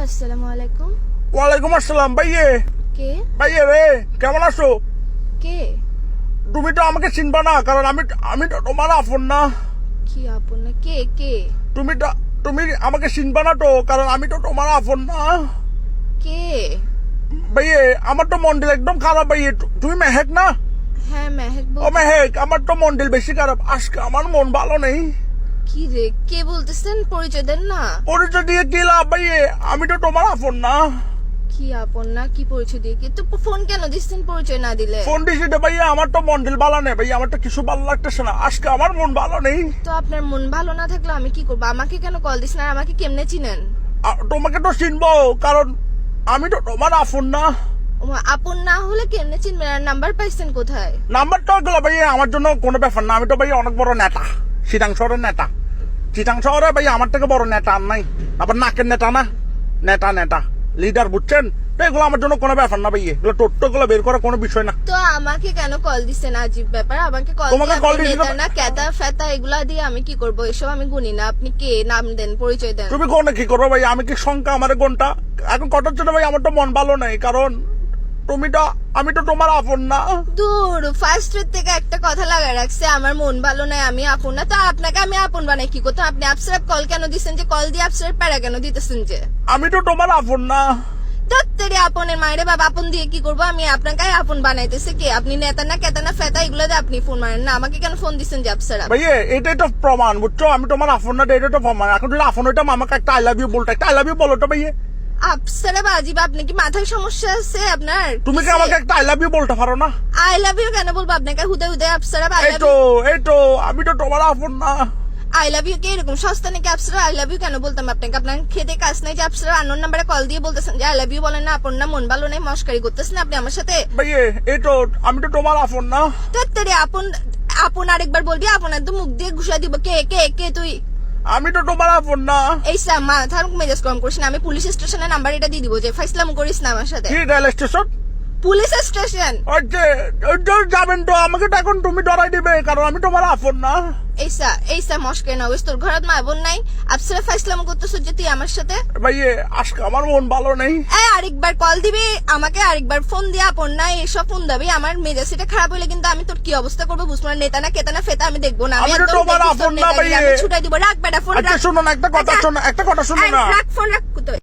আসসালামু আলাইকুম। ওয়ালাইকুম আসসালাম। ভাইয়ে কে? ভাইয়ে রে, কেমন আছো? কে? তুমি তো আমাকে চিনবা না, কারণ আমি তো তোমার আপন না। কি আপন না? কে কে? তুমি আমাকে চিনবা না তো, কারণ আমি তো তোমার আপন না। কে? ভাইয়ে আমার তো মন্ডল একদম খারাপ। ভাইয়ে তুমি মেহেক না? হ্যাঁ মেহেক ও বল। মেহেক, আমার তো মন্ডল বেশি খারাপ। আজকে আমার মন ভালো নেই। কি রে, কে বলতেছেন? পরিচয় দেন না। পরিচয় দিয়ে কি লাভ ভাইয়ে? আমি তো তোমার আপন না। কি আপন না? কি পরিচয় দিয়ে? কি তো ফোন কেন দিচ্ছেন পরিচয় না দিলে? ফোন দিছি তো ভাইয়া, আমার তো মন্ডল ভালো নেই ভাইয়া, আমার তো কিছু ভালো লাগতেছে না। আজকে আমার মন ভালো নেই। তো আপনার মন ভালো না থাকলে আমি কি করবো? আমাকে কেন কল দিচ্ছেন? আর আমাকে কেমনে চিনেন? তোমাকে তো চিনবো, কারণ আমি তো তোমার আপন না। আপন না হলে কেমনে চিনবেন? আর নাম্বার পাইছেন কোথায়? নাম্বারটা ওগুলো ভাইয়া আমার জন্য কোনো ব্যাপার না। আমি তো ভাইয়া অনেক বড় নেতা, চিটাং শহরের নেতা। চিটাং শহরে ভাইয়া আমার থেকে বড় নেতা আর নাই। আবার নাকের নেতা না, নেতা নেতা লিডার, বুঝছেন? তো এগুলো আমার জন্য কোনো ব্যাপার না ভাইয়া, এগুলো টোট্টো গুলো বের করার কোনো বিষয় না। তো আমাকে কেন কল দিচ্ছেন? আজীব ব্যাপার। আমাকে কল তোমাকে call দিয়েছিল? না কেতা ফেতা এগুলা দিয়ে আমি কি করবো? এসব আমি গুনি না। আপনি কে? নাম দেন, পরিচয় দেন। তুমি কোনে কি করবো ভাই? আমি কি সংখ্যা আমার কোনটা এখন কটার জন্য ভাই? আমার তো মন ভালো নাই, কারণ আমি তো তোমার আপন না। দূর, ফার্স্ট থেকে একটা কথা লাগায় রাখছে, আমার মন ভালো নাই, আমি আপন না। তো আপনাকে আমি আপন বানাই কি করতে? আপনি আপসারাপ কল কেন দিচ্ছেন? যে কল দিয়ে আপসারাপ প্যারা কেন দিতেছেন? যে আমি তো তোমার আপন না। দত্তরে আপনের মায়েরে বাবা, আপন দিয়ে কি করবো? আমি আপনাকে আপন বানাইতেছে কে? আপনি নেতা না কেতা না ফেতা এগুলো দিয়ে আপনি ফোন মারেন না। আমাকে কেন ফোন দিচ্ছেন যে আপসারাপ? ভাইয়া এটাই তো প্রমাণ, বুঝছো? আমি তোমার আপন না, এটাই তো প্রমাণ। এখন যদি আপন হইতাম আমাকে একটা আই লাভ ইউ বলতো, একটা আই লাভ ইউ বলো তো ভাইয়া। আপসারাপ আজিব, আপনি কি মাথায় সমস্যা আছে আপনার? তুমি কি আমাকে একটা আই লাভ ইউ বলতে পারো না? আই লাভ ইউ কেন বলবো আপনাকে? হুদে হুদে আপসারাপ আই লাভ এই তো আমি তো তোমার আপন না। আই লাভ ইউ কে এরকম সস্তা নাকি? আপসারা আই লাভ ইউ কেন বলতাম আপনাকে? আপনার খেতে কাজ নাই যে আপসারা আননোন নাম্বারে কল দিয়ে বলতেছেন যে আই লাভ ইউ বলেন না? আপন না, মন ভালো নাই, মস্কারি করতেছেন আপনি আমার সাথে। ভাইয়া এই তো আমি তো তোমার আপন না। তোরে আপন আপন আরেকবার বলবি, আপন একদম মুখ দিয়ে ঘুষা দিব। কে কে কে তুই? আমি তো তোমার আপন না। এই মাথার মেজাজ কম করিস না। আমি পুলিশ স্টেশনের নাম্বার এটা দিয়ে দিব, যে ফাইসলাম করিস না আমার সাথে। কি রেল স্টেশন? Police station. ওই যে যাবেন তো, আমাকে তো এখন তুমি ডরাই দিবে, কারণ আমি তোমার আপন না। এইসা মস্কারি না। ওই তোর ঘরত মা বোন নাই? আপসারা ফাইসলাম করতেছ যে তুই আমার সাথে? ভাইয়া আজকে আমার মন ভালো নেই। আরেকবার কল দিবি আমাকে, আরেকবার ফোন দিয়ে আপন না এসব ফোন দাবি। আমার মেজাজটা খারাপ হইলে কিন্তু আমি তোর কি অবস্থা করবো বুঝবো না। নেতা না কেতা না ফেতা আমি দেখবো না। আমি তো তোমার আপন না ভাইয়া। ছুটাই দিব। রাখ বেটা ফোন, আচ্ছা রাখ। শোনো না, একটা কথা শোনো না। রাখ ফোন, রাখ।